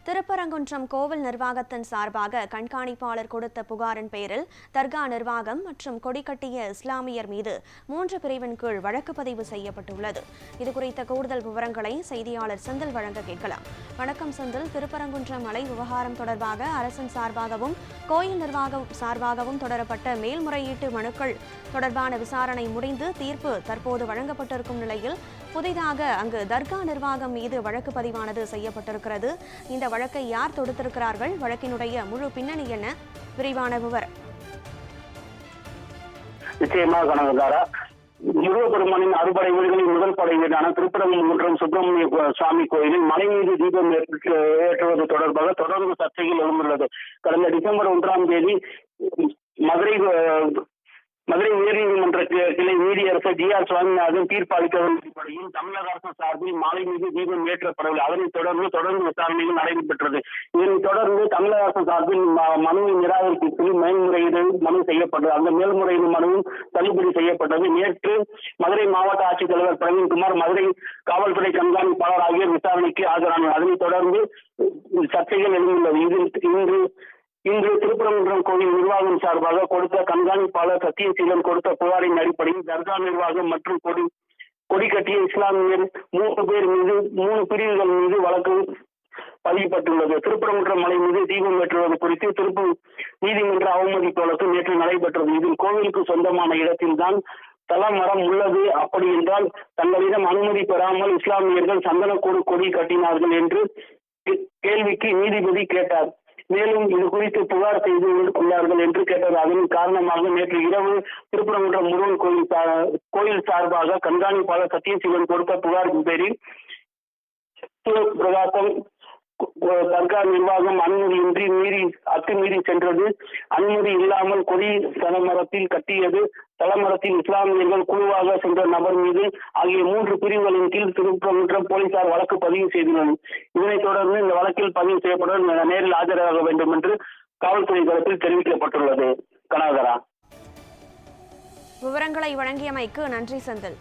திருப்பரங்குன்றம் கோவில் நிர்வாகத்தின் சார்பாக கண்காணிப்பாளர் கொடுத்த புகாரின் பேரில் தர்கா நிர்வாகம் மற்றும் கொடிகட்டிய இஸ்லாமியர் மீது 3 பிரிவின் கீழ் வழக்கு பதிவு செய்யப்பட்டுள்ளது. இதுகுறித்த கூடுதல் விவரங்களை செய்தியாளர் செந்தில் வழங்க கேட்கலாம். வணக்கம் செந்தில். திருப்பரங்குன்றம் மலை விவகாரம் தொடர்பாக அரசின் சார்பாகவும் கோயில் நிர்வாகம் சார்பாகவும் தொடரப்பட்ட மேல்முறையீட்டு மனுக்கள் தொடர்பான விசாரணை முடிந்து தீர்ப்பு தற்போது வழங்கப்பட்டிருக்கும் நிலையில் புதிதாக அங்கு தர்கா நிர்வாகம் மீது வழக்கு பதிவானது செய்யப்பட்டிருக்கிறது. இந்த வழக்கை யார் தொடுத்திருக்கிறார்கள்? வழக்கினுடைய முழு பின்னணி என்ன? விரிவான விவரம். நிச்சயமாக கனகதாரா, முருகப்பெருமானின் அறுபடை வீடுகளின் முதல் படை வீடான திருப்பரங்குன்றம் சுப்பிரமணிய சுவாமி கோயிலில் மலை மீது தீபம் ஏற்றுவது தொடர்பாக தொடர்ந்து சர்ச்சைகள் எழுந்துள்ளது. கடந்த டிசம்பர் 1ஆம் தேதி மதுரை உயர்நீதிமன்ற கிளை நீதியரசர் ஜி.ஆர். சுவாமிநாதன் தீர்ப்பு அளித்ததன் அடிப்படையில் தமிழக அரசு சார்பில் மாலை மீது தீபம் ஏற்றப்படவில்லை. அதனைத் தொடர்ந்து விசாரணைகள் நடைபெற்றது. இதனைத் தொடர்ந்து தமிழக அரசு சார்பில் மனுவை நிராகரித்து மேல்முறையீடு மனு செய்யப்பட்டது. அந்த மேல்முறையீடு மனுவும் தள்ளுபடி செய்யப்பட்டது. நேற்று மதுரை மாவட்ட ஆட்சித்தலைவர் பிரவீன்குமார், மதுரை காவல்துறை கண்காணிப்பாளர் ஆகியோர் விசாரணைக்கு ஆஜரானார். அதனைத் தொடர்ந்து சர்ச்சைகள் எழுந்துள்ளது. இன்று திருப்பரங்குன்றம் கோவில் நிர்வாகம் சார்பாக கொடுத்த கண்காணிப்பாளர் சத்தியசீலன் கொடுத்த புகாரின் அடிப்படையில் தர்கா நிர்வாகம் மற்றும் கொடி கட்டிய இஸ்லாமியர் 3 பேர் மீது 3 பிரிவுகள் மீது வழக்கு பதியப்பட்டுள்ளது. திருப்பரங்குன்றம் மலை மீது தீபம் ஏற்றுவது குறித்து திருப்பூர் நீதிமன்ற அவமதிப்பு வழக்கு நேற்று நடைபெற்றது. இதில் கோவிலுக்கு சொந்தமான இடத்தில்தான் தலமரம் உள்ளது. அப்படி என்றால் தங்களிடம் அனுமதி பெறாமல் இஸ்லாமியர்கள் சந்தனக்கூடு கொடி கட்டினார்கள் என்று கேள்விக்கு நீதிபதி கேட்டார். மேலும் இது குறித்து புகார் செய்து கொண்டார்கள் என்று கேட்டது. அதன் காரணமாக நேற்று இரவு திருப்பரங்குன்றம் முருகன் கோயில் சார்பாக கண்காணிப்பாளர் சத்தியசீலன் கொடுத்த புகாரின் பேரில் பிரகாசம் தர்கா நிர்வாகம் அனுமதியின்றி அத்துமீறி சென்றது, அனுமதி இல்லாமல் கொடி தலமரத்தில் கட்டியது, தலமரத்தில் இஸ்லாமியர்கள் குழுவாக சென்ற நபர் மீது ஆகிய 3 பிரிவுகளின் கீழ் திருப்பரங்குன்றம் போலீசார் வழக்கு பதிவு செய்துள்ளனர். இதனைத் தொடர்ந்து இந்த வழக்கில் பதிவு செய்யப்பட்ட நேரில் ஆஜராக வேண்டும் என்று காவல்துறை தரப்பில் தெரிவிக்கப்பட்டுள்ளது. கனகரா, விவரங்களை வழங்கியமைக்கு நன்றி செந்தில்.